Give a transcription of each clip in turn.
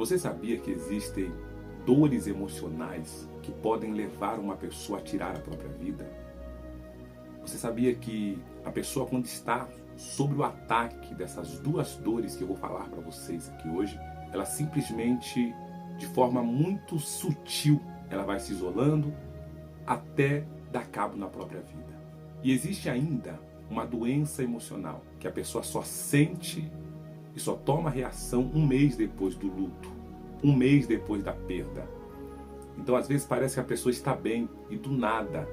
Você sabia que existem dores emocionais que podem levar uma pessoa a tirar a própria vida? Você sabia que a pessoa, quando está sob o ataque dessas duas dores que eu vou falar para vocês aqui hoje, ela simplesmente, de forma muito sutil, ela vai se isolando até dar cabo na própria vida. E existe ainda uma doença emocional que a pessoa só sente e só toma reação um mês depois do luto, um mês depois da perda. Então, às vezes, parece que a pessoa está bem e do nada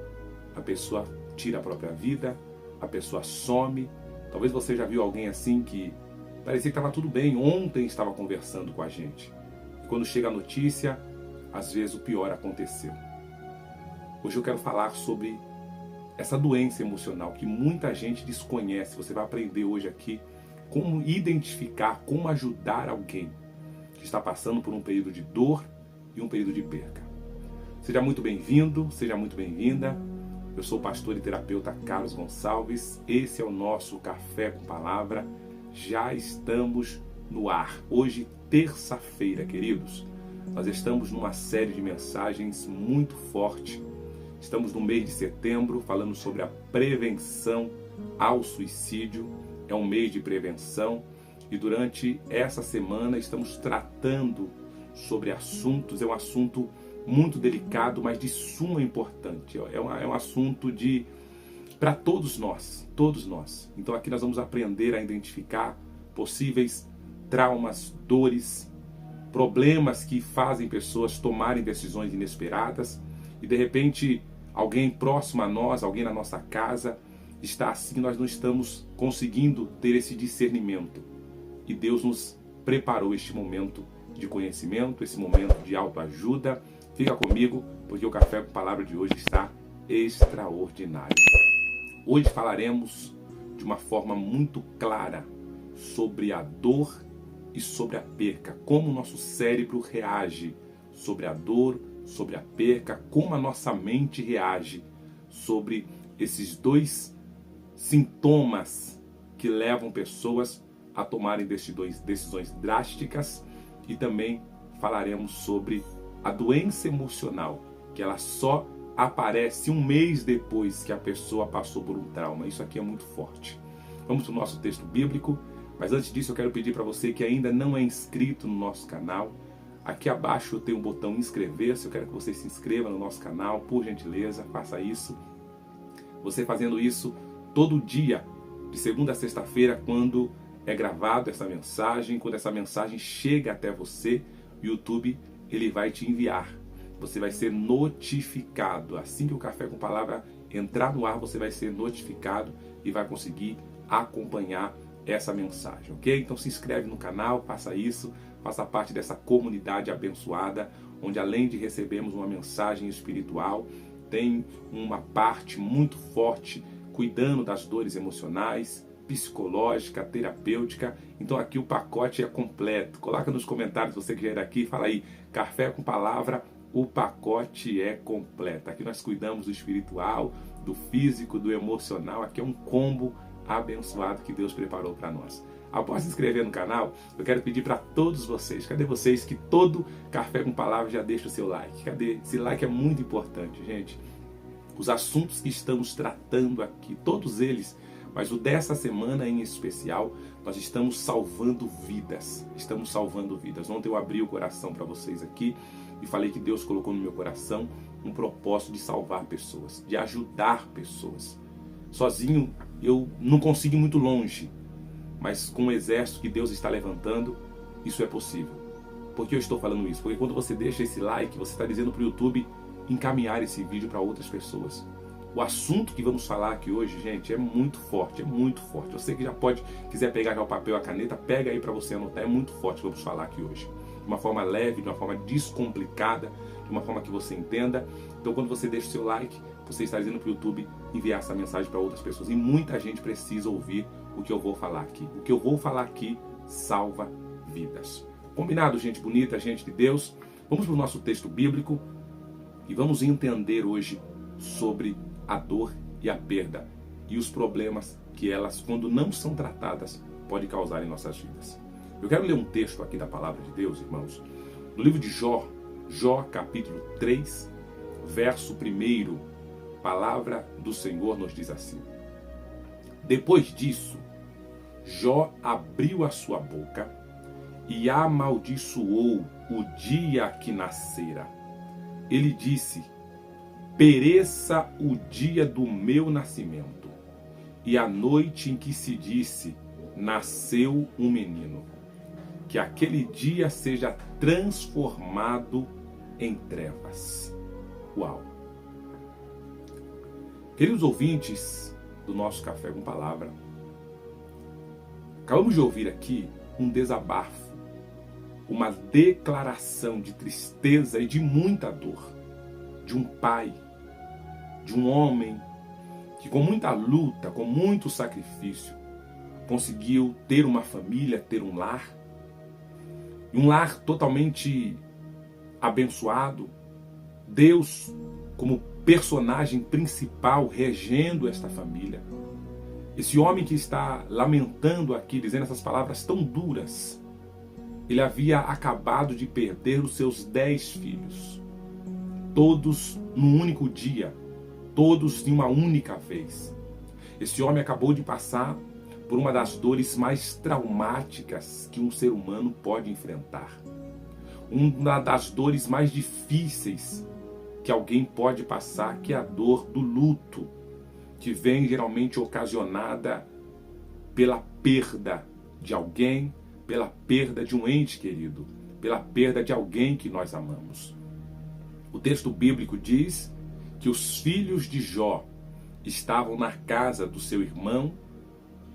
a pessoa tira a própria vida, a pessoa some. Talvez você já viu alguém assim que parecia que estava tudo bem, ontem estava conversando com a gente. E quando chega a notícia, às vezes o pior aconteceu. Hoje eu quero falar sobre essa doença emocional que muita gente desconhece. Você vai aprender hoje aqui como identificar, como ajudar alguém que está passando por um período de dor e um período de perca. Seja muito bem-vindo, seja muito bem-vinda. Eu sou o pastor e terapeuta Carlos Gonçalves. Esse é o nosso Café com Palavra. Já estamos no ar. Hoje, terça-feira, queridos. Nós estamos numa série de mensagens muito forte. Estamos no mês de setembro, falando sobre a prevenção ao suicídio. É um mês de prevenção. E durante essa semana estamos tratando sobre assuntos. É um assunto muito delicado, mas de suma importância. É um assunto para todos nós, todos nós. Então aqui nós vamos aprender a identificar possíveis traumas, dores, problemas que fazem pessoas tomarem decisões inesperadas e de repente alguém próximo a nós, alguém na nossa casa está assim, nós não estamos conseguindo ter esse discernimento. E Deus nos preparou este momento de conhecimento, esse momento de autoajuda. Fica comigo, porque o Café com Palavra de hoje está extraordinário. Hoje falaremos de uma forma muito clara sobre a dor e sobre a perca. Como o nosso cérebro reage sobre a dor, sobre a perca, como a nossa mente reage sobre esses dois sintomas que levam pessoas a tomarem decisões drásticas. E também falaremos sobre a doença emocional, que ela só aparece um mês depois que a pessoa passou por um trauma. Isso aqui é muito forte. Vamos para o nosso texto bíblico, mas antes disso eu quero pedir para você que ainda não é inscrito no nosso canal. Aqui abaixo tem um botão inscrever-se. Eu quero que você se inscreva no nosso canal, por gentileza, faça isso. Você fazendo isso todo dia, de segunda a sexta-feira, quando é gravado essa mensagem, quando essa mensagem chega até você, o YouTube ele vai te enviar. Você vai ser notificado. Assim que o Café com Palavra entrar no ar, você vai ser notificado e vai conseguir acompanhar essa mensagem, ok? Então se inscreve no canal, faça isso, faça parte dessa comunidade abençoada, onde além de recebermos uma mensagem espiritual, tem uma parte muito forte cuidando das dores emocionais, psicológica, terapêutica. Então aqui o pacote é completo. Coloca nos comentários, você que já é daqui, fala aí, Café com Palavra, o pacote é completo. Aqui nós cuidamos do espiritual, do físico, do emocional. Aqui é um combo abençoado que Deus preparou para nós. Após se inscrever no canal, eu quero pedir para todos vocês, cadê vocês que todo Café com Palavra já deixa o seu like? Cadê? Esse like é muito importante, gente. Os assuntos que estamos tratando aqui, todos eles, mas o dessa semana em especial, nós estamos salvando vidas. Estamos salvando vidas. Ontem eu abri o coração para vocês aqui e falei que Deus colocou no meu coração um propósito de salvar pessoas, de ajudar pessoas. Sozinho eu não consigo ir muito longe, mas com o exército que Deus está levantando, isso é possível. Por que eu estou falando isso? Porque quando você deixa esse like, você está dizendo para o YouTube encaminhar esse vídeo para outras pessoas. O assunto que vamos falar aqui hoje, gente, é muito forte, é muito forte. Você que já quiser pegar já o papel e a caneta, pega aí para você anotar, é muito forte o que vamos falar aqui hoje. De uma forma leve, de uma forma descomplicada, de uma forma que você entenda. Então quando você deixa o seu like, você está dizendo para o YouTube enviar essa mensagem para outras pessoas. E muita gente precisa ouvir o que eu vou falar aqui. O que eu vou falar aqui salva vidas. Combinado, gente bonita, gente de Deus? Vamos para o nosso texto bíblico e vamos entender hoje sobre a dor e a perda e os problemas que elas, quando não são tratadas, podem causar em nossas vidas. Eu quero ler um texto aqui da palavra de Deus, irmãos, no livro de Jó, Jó capítulo 3, verso 1, palavra do Senhor nos diz assim: depois disso, Jó abriu a sua boca e amaldiçoou o dia que nascera. Ele disse: pereça o dia do meu nascimento, e a noite em que se disse, nasceu um menino. Que aquele dia seja transformado em trevas. Uau! Queridos ouvintes do nosso Café com Palavra, acabamos de ouvir aqui um desabafo, uma declaração de tristeza e de muita dor, de um pai, de um homem que com muita luta, com muito sacrifício, conseguiu ter uma família, ter um lar totalmente abençoado, Deus como personagem principal regendo esta família. Esse homem que está lamentando aqui, dizendo essas palavras tão duras, ele havia acabado de perder os seus 10 filhos, todos num único dia, todos em uma única vez. Esse homem acabou de passar por uma das dores mais traumáticas que um ser humano pode enfrentar. Uma das dores mais difíceis que alguém pode passar, que é a dor do luto, que vem geralmente ocasionada pela perda de alguém, pela perda de um ente querido, pela perda de alguém que nós amamos. O texto bíblico diz que os filhos de Jó estavam na casa do seu irmão,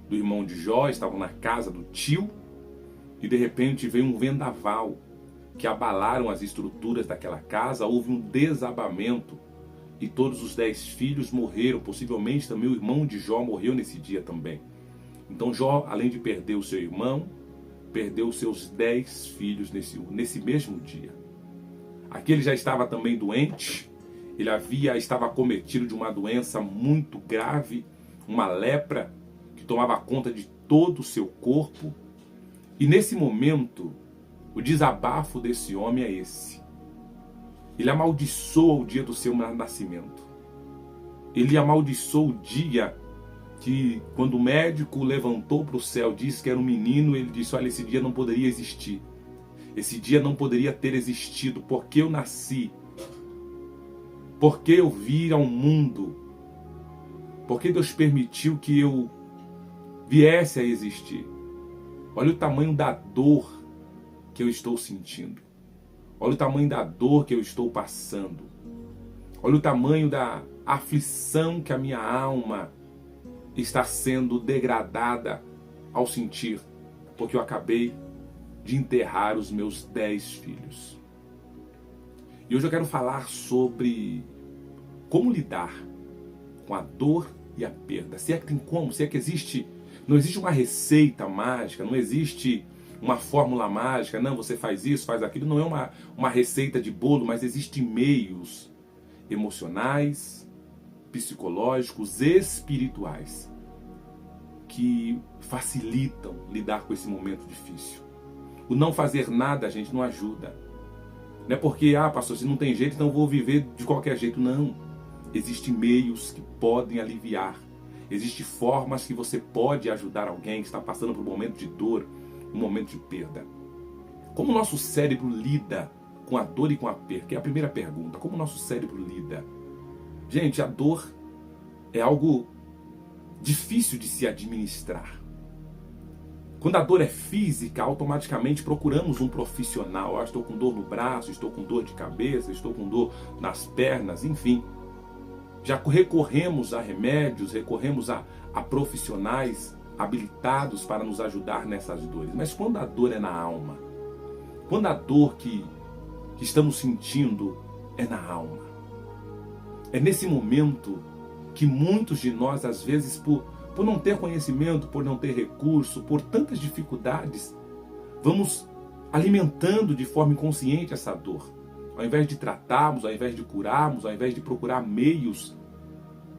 do irmão de Jó, estavam na casa do tio, e de repente veio um vendaval que abalaram as estruturas daquela casa, houve um desabamento e todos os 10 filhos morreram, possivelmente também o irmão de Jó morreu nesse dia também. Então Jó, além de perder o seu irmão, perdeu os seus 10 filhos nesse mesmo dia. Aqui ele já estava também doente, estava acometido de uma doença muito grave, uma lepra, que tomava conta de todo o seu corpo. E nesse momento, o desabafo desse homem é esse. Ele amaldiçoa o dia do seu nascimento. Ele amaldiçoa o dia que, quando o médico levantou para o céu, disse que era um menino, ele disse: olha, esse dia não poderia existir. Esse dia não poderia ter existido, porque eu nasci. Porque eu vim ao mundo. Porque Deus permitiu que eu viesse a existir. Olha o tamanho da dor que eu estou sentindo. Olha o tamanho da dor que eu estou passando. Olha o tamanho da aflição que a minha alma está sendo degradada ao sentir, porque eu acabei de enterrar os meus 10 filhos. E hoje eu quero falar sobre como lidar com a dor e a perda. Se é que tem como, se é que existe. Não existe uma receita mágica, não existe uma fórmula mágica, não, você faz isso, faz aquilo, não é uma receita de bolo, mas existem meios emocionais, psicológicos, espirituais, que facilitam lidar com esse momento difícil. O não fazer nada, gente, não ajuda. Não é porque, pastor, se não tem jeito, então eu vou viver de qualquer jeito. Não. Existem meios que podem aliviar. Existem formas que você pode ajudar alguém que está passando por um momento de dor, um momento de perda. Como o nosso cérebro lida com a dor e com a perda? Que é a primeira pergunta. Como o nosso cérebro lida? Gente, a dor é algo difícil de se administrar. Quando a dor é física, automaticamente procuramos um profissional. Estou com dor no braço, estou com dor de cabeça, estou com dor nas pernas, enfim. Já recorremos a remédios, recorremos a profissionais habilitados para nos ajudar nessas dores. Mas quando a dor é na alma, quando a dor que estamos sentindo é na alma, é nesse momento que muitos de nós, às vezes, por não ter conhecimento, por não ter recurso, por tantas dificuldades, vamos alimentando de forma inconsciente essa dor. Ao invés de tratarmos, ao invés de curarmos, ao invés de procurar meios,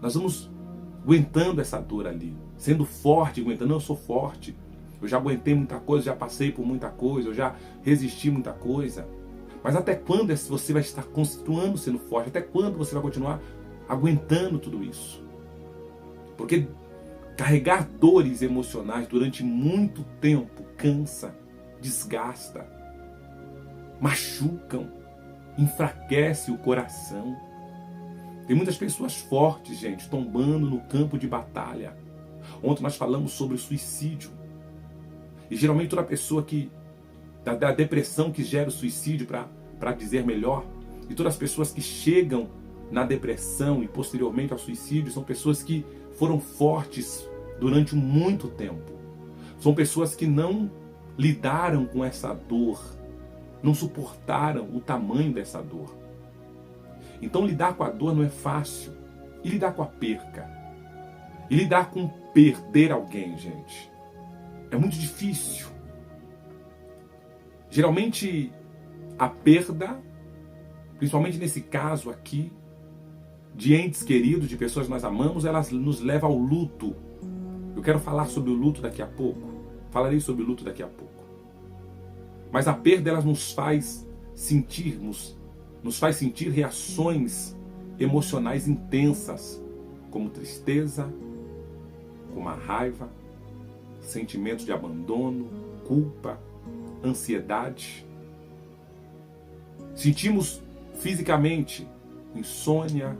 nós vamos aguentando essa dor ali, sendo forte, aguentando. Eu sou forte, eu já aguentei muita coisa, já passei por muita coisa, eu já resisti muita coisa. Mas até quando você vai estar continuando sendo forte? Até quando você vai continuar aguentando tudo isso? Porque carregar dores emocionais durante muito tempo cansa, desgasta, machucam, enfraquece o coração. Tem muitas pessoas fortes, gente, tombando no campo de batalha. Ontem nós falamos sobre o suicídio. E geralmente toda pessoa que da depressão que gera o suicídio, para dizer melhor, e todas as pessoas que chegam na depressão e posteriormente ao suicídio são pessoas que foram fortes durante muito tempo. São pessoas que não lidaram com essa dor, não suportaram o tamanho dessa dor. Então lidar com a dor não é fácil. E lidar com a perca? E lidar com perder alguém, gente? É muito difícil. Geralmente a perda, principalmente nesse caso aqui, de entes queridos, de pessoas que nós amamos, elas nos levam ao luto. Eu quero falar sobre o luto daqui a pouco. Falarei sobre o luto daqui a pouco. Mas a perda, ela nos faz sentir reações emocionais intensas, como tristeza, como a raiva, sentimentos de abandono, culpa, ansiedade. Sentimos fisicamente insônia,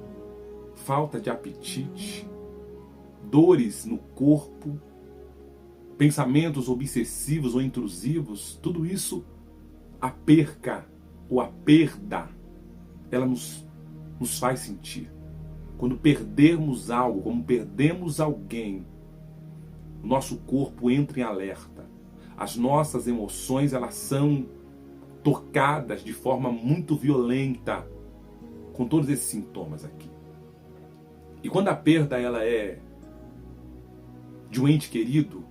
falta de apetite, dores no corpo, pensamentos obsessivos ou intrusivos. Tudo isso, a perca ou a perda, ela nos faz sentir. Quando perdermos algo, como perdemos alguém, o nosso corpo entra em alerta. As nossas emoções, elas são tocadas de forma muito violenta, com todos esses sintomas aqui. E quando a perda ela é de um ente querido,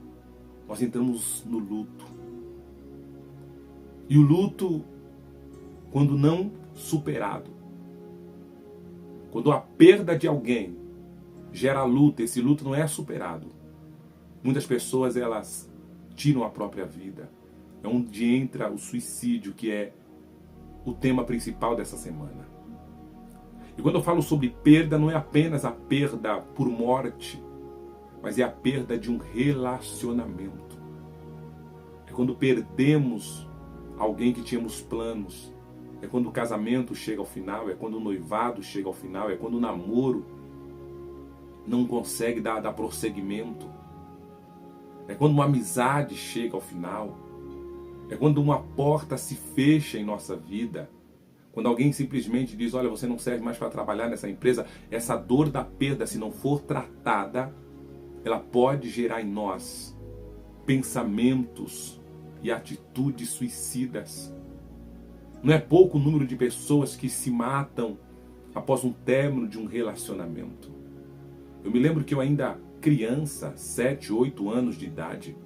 nós entramos no luto. E o luto, quando não superado, quando a perda de alguém gera luto, esse luto não é superado. Muitas pessoas, elas tiram a própria vida. É onde entra o suicídio, que é o tema principal dessa semana. E quando eu falo sobre perda, não é apenas a perda por morte, mas é a perda de um relacionamento. É quando perdemos alguém que tínhamos planos. É quando o casamento chega ao final, é quando o noivado chega ao final, é quando o namoro não consegue dar prosseguimento. É quando uma amizade chega ao final. É quando uma porta se fecha em nossa vida. Quando alguém simplesmente diz, olha, você não serve mais para trabalhar nessa empresa. Essa dor da perda, se não for tratada, ela pode gerar em nós pensamentos e atitudes suicidas. Não é pouco o número de pessoas que se matam após um término de um relacionamento. Eu me lembro que eu ainda criança, 7, 8 anos de idade,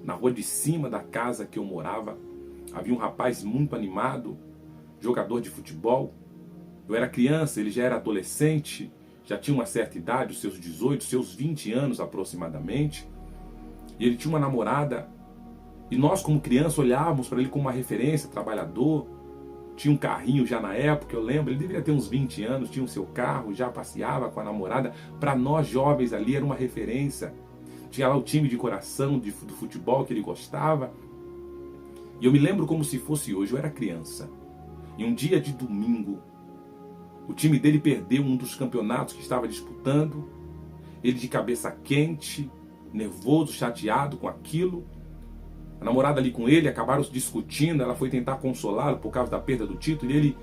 na rua de cima da casa que eu morava, havia um rapaz muito animado, jogador de futebol. Eu era criança, ele já era adolescente, já tinha uma certa idade, os seus 18, seus 20 anos aproximadamente. E ele tinha uma namorada, e nós como criança olhávamos para ele como uma referência, trabalhador. Tinha um carrinho já na época, eu lembro, ele deveria ter uns 20 anos, tinha o seu carro, já passeava com a namorada. Para nós jovens ali era uma referência. Tinha lá o time de coração do futebol que ele gostava. E eu me lembro como se fosse hoje, eu era criança. E um dia de domingo, o time dele perdeu um dos campeonatos que estava disputando. Ele de cabeça quente, nervoso, chateado com aquilo. A namorada ali com ele, acabaram se discutindo, ela foi tentar consolá-lo por causa da perda do título, e ele,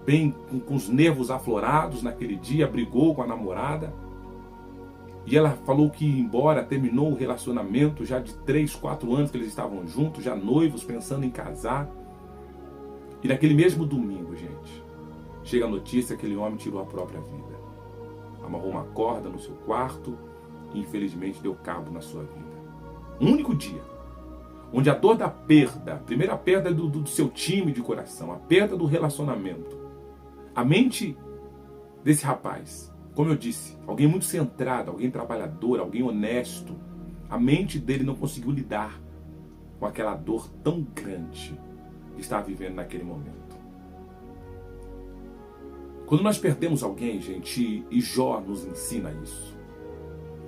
bem com os nervos aflorados naquele dia, brigou com a namorada. E ela falou que ia embora, terminou o relacionamento já de 3, 4 anos que eles estavam juntos, já noivos, pensando em casar. E naquele mesmo domingo, gente, chega a notícia que aquele homem tirou a própria vida. Amarrou uma corda no seu quarto e infelizmente deu cabo na sua vida. Um único dia, onde a dor da perda, a primeira perda do seu time de coração, a perda do relacionamento, a mente desse rapaz, como eu disse, alguém muito centrado, alguém trabalhador, alguém honesto, a mente dele não conseguiu lidar com aquela dor tão grande que está vivendo naquele momento. Quando nós perdemos alguém, gente, e Jó nos ensina isso,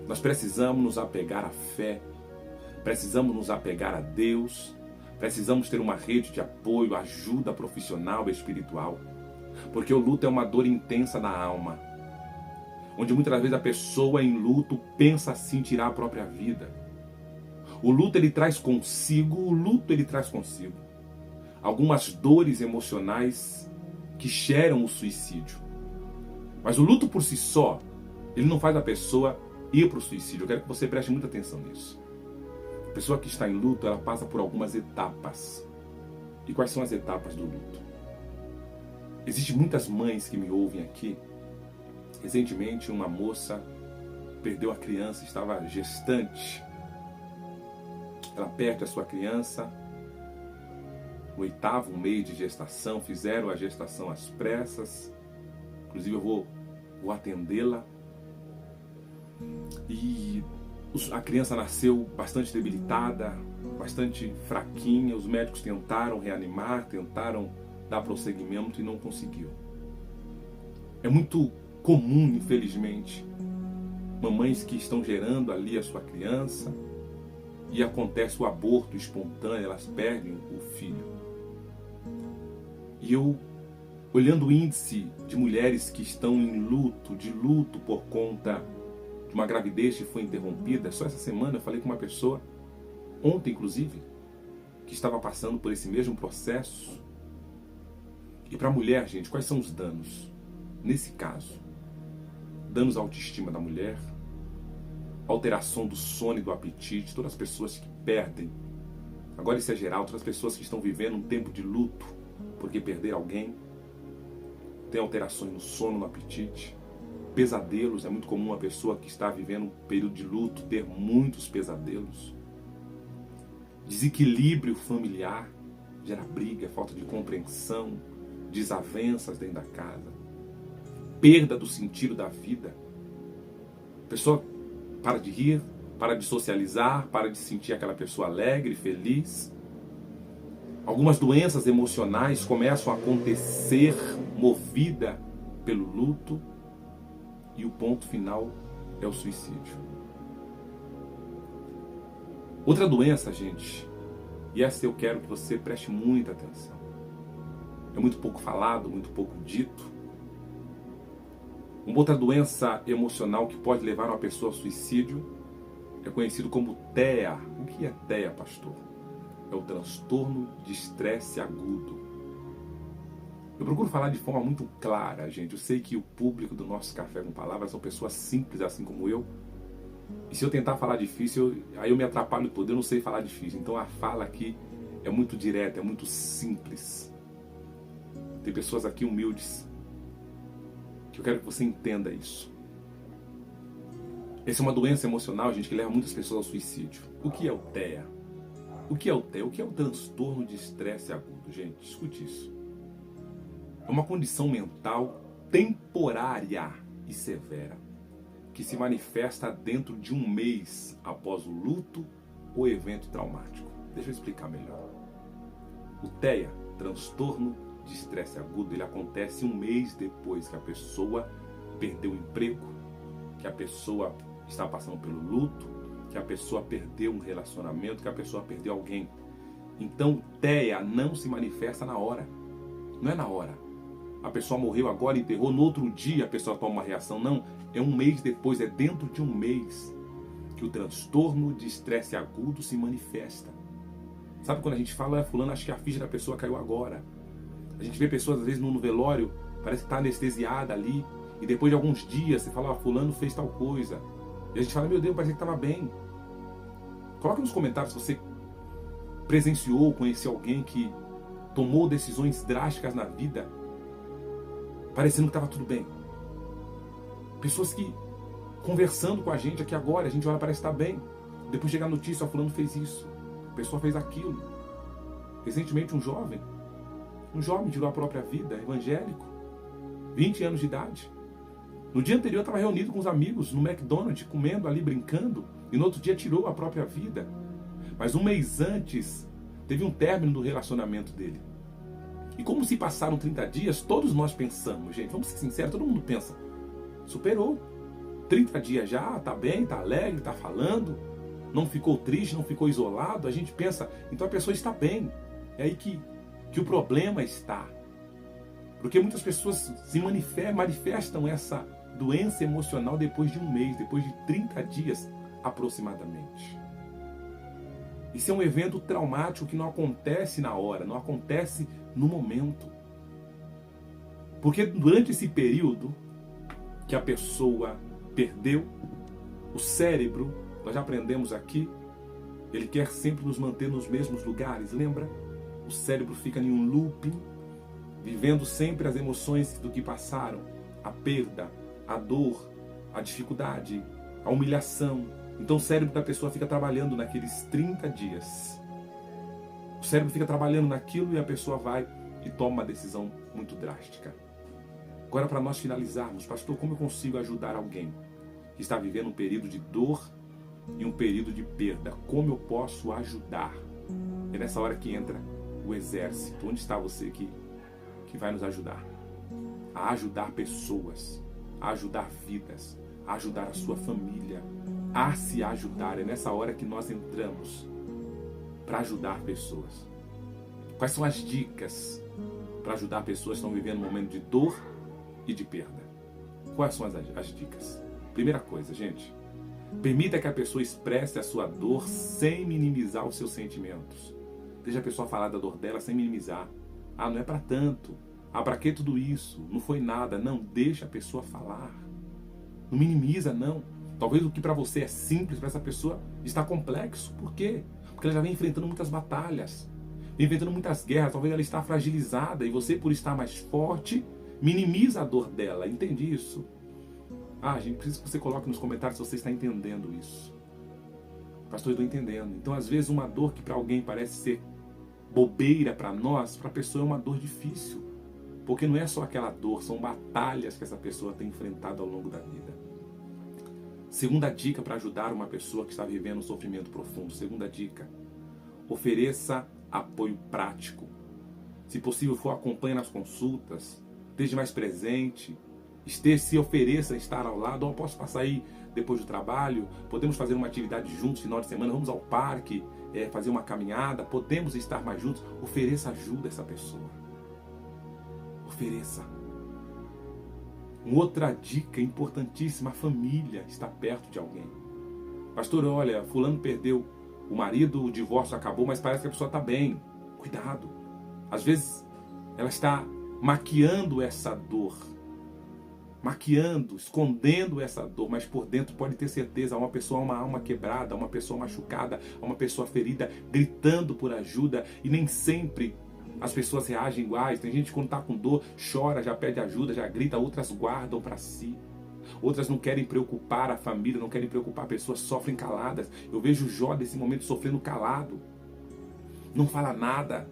nós precisamos nos apegar à fé, precisamos nos apegar a Deus, precisamos ter uma rede de apoio, ajuda profissional e espiritual, porque o luto é uma dor intensa na alma, onde muitas vezes a pessoa em luto pensa assim tirar a própria vida. O luto ele traz consigo algumas dores emocionais que geram o suicídio. Mas o luto por si só, ele não faz a pessoa ir para o suicídio. Eu quero que você preste muita atenção nisso. A pessoa que está em luto, ela passa por algumas etapas. E quais são as etapas do luto? Existem muitas mães que me ouvem aqui. Recentemente, uma moça perdeu a criança, estava gestante. Ela perde a sua criança no 8º mês de gestação, fizeram a gestação às pressas. Inclusive eu vou atendê-la. E a criança nasceu bastante debilitada, bastante fraquinha. Os médicos tentaram reanimar, tentaram dar prosseguimento e não conseguiu. É muito comum, infelizmente, mamães que estão gerando ali a sua criança e acontece o aborto espontâneo, elas perdem o filho. E eu, olhando o índice de mulheres que estão em luto, de luto por conta de uma gravidez que foi interrompida, só essa semana eu falei com uma pessoa, ontem inclusive, que estava passando por esse mesmo processo. E para a mulher, gente, quais são os danos? Nesse caso, danos à autoestima da mulher, alteração do sono e do apetite, todas as pessoas que perdem, agora isso é geral, todas as pessoas que estão vivendo um tempo de luto porque perderam alguém, tem alterações no sono, no apetite, pesadelos, é muito comum uma pessoa que está vivendo um período de luto ter muitos pesadelos, desequilíbrio familiar, gera briga, falta de compreensão, desavenças dentro da casa, perda do sentido da vida, a pessoa para de rir, para de socializar, para de sentir aquela pessoa alegre, feliz. Algumas doenças emocionais começam a acontecer movida pelo luto e o ponto final é o suicídio. Outra doença, gente, e essa eu quero que você preste muita atenção. É muito pouco falado, muito pouco dito. Uma outra doença emocional que pode levar uma pessoa ao suicídio é conhecido como TEA. O que é TEA, pastor? É o transtorno de estresse agudo. Eu procuro falar de forma muito clara, gente. Eu sei que o público do nosso Café com Palavras são pessoas simples, assim como eu. E se eu tentar falar difícil, aí eu me atrapalho todo. Eu não sei falar difícil. Então a fala aqui é muito direta, é muito simples. Tem pessoas aqui humildes que eu quero que você entenda isso. Essa é uma doença emocional, gente, que leva muitas pessoas ao suicídio. O que é o TEA? O que é o TEA? O que é o transtorno de estresse agudo? Gente, escute isso. É uma condição mental temporária e severa que se manifesta dentro de um mês após o luto ou evento traumático. Deixa eu explicar melhor. O TEA, transtorno de estresse agudo, ele acontece um mês depois que a pessoa perdeu o emprego, que a pessoa está passando pelo luto, que a pessoa perdeu um relacionamento, que a pessoa perdeu alguém. Então o TEA não se manifesta na hora. Não é na hora. A pessoa morreu agora, enterrou, no outro dia a pessoa toma uma reação. Não, é um mês depois, é dentro de um mês que o transtorno de estresse agudo se manifesta. Sabe quando a gente fala, fulano, acho que a ficha da pessoa caiu agora. A gente vê pessoas às vezes no velório, parece que está anestesiada ali, e depois de alguns dias você fala, fulano fez tal coisa. E a gente fala, meu Deus, parece que estava bem. Coloque nos comentários se você presenciou, conheceu alguém que tomou decisões drásticas na vida, parecendo que estava tudo bem. Pessoas que, conversando com a gente aqui agora, a gente olha, parece que está bem. Depois chega a notícia, fulano fez isso, a pessoa fez aquilo. Recentemente um jovem tirou a própria vida, evangélico, 20 anos de idade. No dia anterior estava reunido com os amigos no McDonald's, comendo ali, brincando, e no outro dia tirou a própria vida. Mas um mês antes, teve um término do relacionamento dele. E como se passaram 30 dias, todos nós pensamos, gente, vamos ser sinceros, todo mundo pensa, superou. 30 dias já, tá bem, tá alegre, tá falando, não ficou triste, não ficou isolado. A gente pensa, então a pessoa está bem. É aí que o problema está. Porque muitas pessoas se manifestam essa doença emocional depois de um mês, depois de 30 dias aproximadamente. Isso é um evento traumático que não acontece na hora, não acontece no momento. Porque durante esse período que a pessoa perdeu, o cérebro, nós já aprendemos aqui, ele quer sempre nos manter nos mesmos lugares, lembra? O cérebro fica em um looping, vivendo sempre as emoções do que passaram, a perda, a dor, a dificuldade, a humilhação. Então o cérebro da pessoa fica trabalhando naqueles 30 dias. O cérebro fica trabalhando naquilo e a pessoa vai e toma uma decisão muito drástica. Agora, para nós finalizarmos, pastor, como eu consigo ajudar alguém que está vivendo um período de dor e um período de perda? Como eu posso ajudar? É nessa hora que entra o exército. Onde está você que vai nos ajudar? A ajudar pessoas, a ajudar vidas, a ajudar a sua família, a se ajudar. É nessa hora que nós entramos para ajudar pessoas. Quais são as dicas para ajudar pessoas que estão vivendo um momento de dor e de perda? Quais são as dicas? Primeira coisa, gente, permita que a pessoa expresse a sua dor sem minimizar os seus sentimentos. Deixa a pessoa falar da dor dela sem minimizar. Ah, não é para tanto. Ah, para que tudo isso? Não foi nada. Não, deixa a pessoa falar. Não minimiza, não. Talvez o que para você é simples, para essa pessoa está complexo. Por quê? Porque ela já vem enfrentando muitas batalhas, vem enfrentando muitas guerras. Talvez ela está fragilizada e você, por estar mais forte, minimiza a dor dela. Entende isso? Ah, gente, preciso que você coloque nos comentários se você está entendendo isso. Pastor, eu estou entendendo. Então, às vezes, uma dor que para alguém parece ser bobeira, para nós, para a pessoa é uma dor difícil. Porque não é só aquela dor, são batalhas que essa pessoa tem enfrentado ao longo da vida. Segunda dica para ajudar uma pessoa que está vivendo um sofrimento profundo. Segunda dica: ofereça apoio prático. Se possível for, acompanhe nas consultas, esteja mais presente, se ofereça a estar ao lado. Eu posso passar aí depois do trabalho, podemos fazer uma atividade juntos no final de semana, vamos ao parque, fazer uma caminhada, podemos estar mais juntos. Ofereça ajuda a essa pessoa. Ofereça. Uma outra dica importantíssima: a família está perto de alguém. Pastor, olha, fulano perdeu o marido, o divórcio acabou, mas parece que a pessoa está bem. Cuidado. Às vezes ela está maquiando essa dor, escondendo essa dor, mas por dentro pode ter certeza, há uma pessoa, uma alma quebrada, há uma pessoa machucada, há uma pessoa ferida, gritando por ajuda, e nem sempre as pessoas reagem iguais. Tem gente que quando está com dor, chora, já pede ajuda, já grita, outras guardam para si. Outras não querem preocupar a família, não querem preocupar a pessoa, sofrem caladas. Eu vejo Jó nesse momento sofrendo calado. Não fala nada.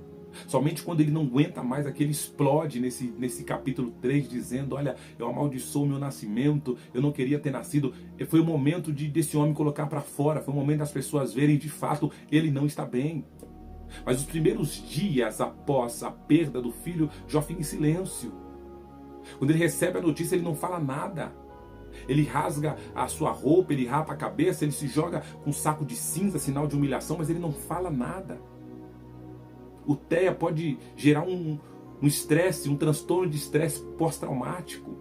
Somente quando ele não aguenta mais, aquele explode nesse capítulo 3, dizendo: olha, eu amaldiçoo o meu nascimento, eu não queria ter nascido. Foi o momento desse homem colocar para fora, foi o momento das pessoas verem de fato ele não está bem. Mas os primeiros dias após a perda do filho, Jó fica em silêncio. Quando ele recebe a notícia, ele não fala nada. Ele rasga a sua roupa, ele rapa a cabeça, ele se joga com um saco de cinza, sinal de humilhação, mas ele não fala nada. O TEA pode gerar um estresse, um transtorno de estresse pós-traumático.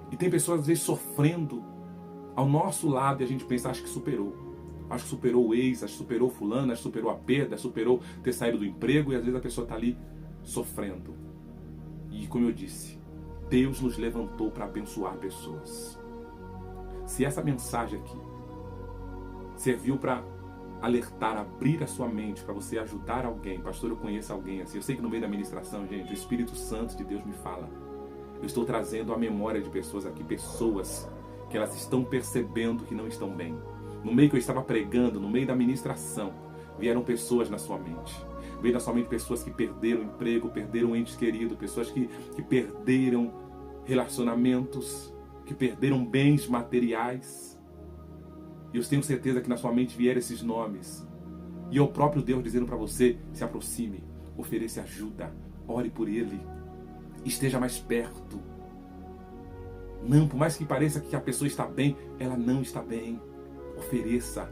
E tem pessoas às vezes sofrendo ao nosso lado e a gente pensa: acho que superou. Acho que superou o ex, acho que superou fulano, acho que superou a perda, superou ter saído do emprego, e às vezes a pessoa está ali sofrendo. E como eu disse, Deus nos levantou para abençoar pessoas. Se essa mensagem aqui serviu para alertar, abrir a sua mente, para você ajudar alguém, pastor, eu conheço alguém assim. Eu sei que no meio da ministração, gente, o Espírito Santo de Deus me fala. Eu estou trazendo a memória de pessoas aqui, pessoas que elas estão percebendo que não estão bem. No meio que eu estava pregando, no meio da ministração, vieram pessoas na sua mente. Veio na sua mente pessoas que perderam emprego, perderam entes queridos, pessoas que perderam relacionamentos, que perderam bens materiais. E eu tenho certeza que na sua mente vieram esses nomes. E é o próprio Deus dizendo para você, se aproxime, ofereça ajuda, ore por ele, esteja mais perto. Não, por mais que pareça que a pessoa está bem, ela não está bem. Ofereça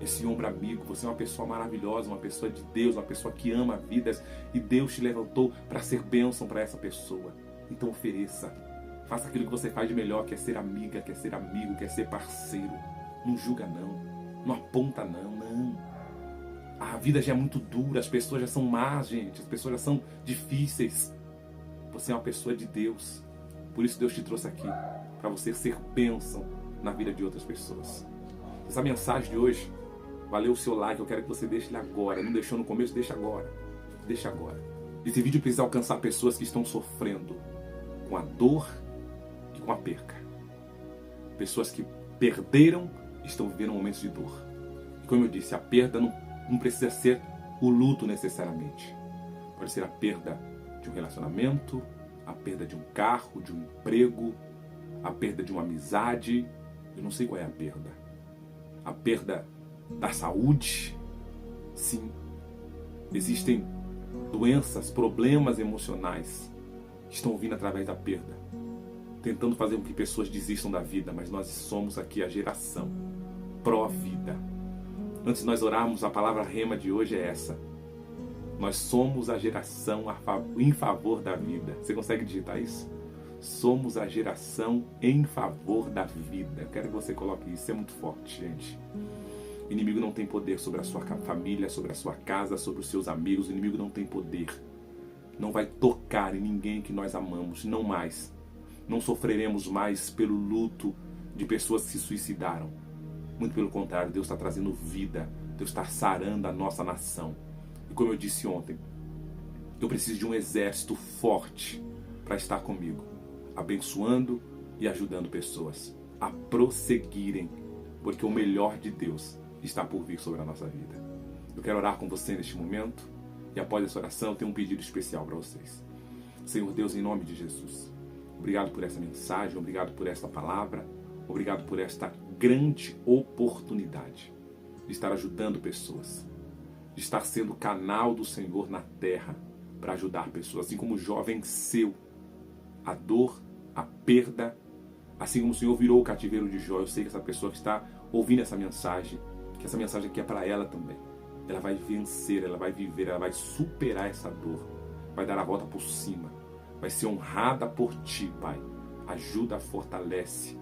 esse ombro amigo. Você é uma pessoa maravilhosa, uma pessoa de Deus, uma pessoa que ama vidas, e Deus te levantou para ser bênção para essa pessoa. Então ofereça. Faça aquilo que você faz de melhor, quer ser amiga, quer ser amigo, quer ser parceiro. Não julga não, não aponta não. A vida já é muito dura, as pessoas já são más, gente, as pessoas já são difíceis. Você é uma pessoa de Deus. Por isso Deus te trouxe aqui, para você ser bênção na vida de outras pessoas. Essa mensagem de hoje, valeu o seu like, eu quero que você deixe ele agora. Não deixou no começo, deixa agora. Deixa agora. Esse vídeo precisa alcançar pessoas que estão sofrendo com a dor e com a perca. Pessoas que perderam, estão vivendo momentos de dor. E como eu disse, a perda não precisa ser o luto necessariamente. Pode ser a perda de um relacionamento, a perda de um carro, de um emprego, a perda de uma amizade. Eu não sei qual é a perda. A perda da saúde. Sim, existem doenças, problemas emocionais que estão vindo através da perda, tentando fazer com que pessoas desistam da vida, mas nós somos aqui a geração pró-vida. Antes de nós orarmos, a palavra rema de hoje é essa. Nós somos a geração em favor da vida. Você consegue digitar isso? Somos a geração em favor da vida. Eu quero que você coloque isso, isso é muito forte, gente. O inimigo não tem poder sobre a sua família, sobre a sua casa, sobre os seus amigos. O inimigo não tem poder. Não vai tocar em ninguém que nós amamos, não mais. Não sofreremos mais pelo luto de pessoas que se suicidaram. Muito pelo contrário, Deus está trazendo vida. Deus está sarando a nossa nação. E como eu disse ontem, eu preciso de um exército forte para estar comigo, abençoando e ajudando pessoas a prosseguirem, porque o melhor de Deus está por vir sobre a nossa vida. Eu quero orar com você neste momento, e após essa oração eu tenho um pedido especial para vocês. Senhor Deus, em nome de Jesus, obrigado por essa mensagem, obrigado por esta palavra, obrigado por esta grande oportunidade de estar ajudando pessoas, de estar sendo canal do Senhor na terra para ajudar pessoas, assim como Jó venceu a dor, a perda, assim como o Senhor virou o cativeiro de Jó. Eu sei que essa pessoa que está ouvindo essa mensagem, que essa mensagem aqui é para ela também. Ela vai vencer, ela vai viver, ela vai superar essa dor, vai dar a volta por cima, vai ser honrada por Ti, Pai. Ajuda, fortalece.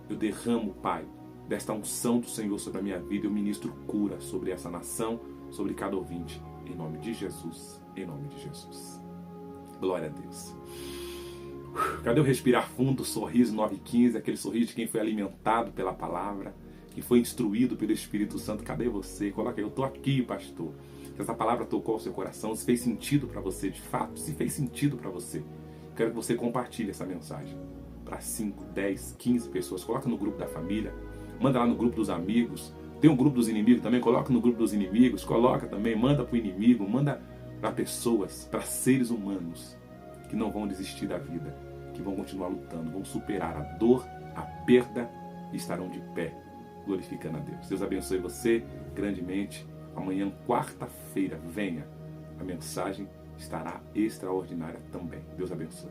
Eu derramo, Pai, desta unção do Senhor sobre a minha vida, eu ministro cura sobre essa nação, sobre cada ouvinte, em nome de Jesus, em nome de Jesus. Glória a Deus. Cadê o respirar fundo, o sorriso 915, aquele sorriso de quem foi alimentado pela palavra, que foi instruído pelo Espírito Santo? Cadê você? Coloca aí, eu estou aqui, pastor. Se essa palavra tocou o seu coração, se fez sentido para você, de fato, se fez sentido para você, quero que você compartilhe essa mensagem para 5, 10, 15 pessoas. Coloca no grupo da família, manda lá no grupo dos amigos. Tem um grupo dos inimigos também, coloca no grupo dos inimigos, coloca também, manda para o inimigo, manda para pessoas, para seres humanos que não vão desistir da vida, que vão continuar lutando, vão superar a dor, a perda e estarão de pé, glorificando a Deus. Deus abençoe você grandemente. Amanhã, quarta-feira, venha. A mensagem estará extraordinária também. Deus abençoe.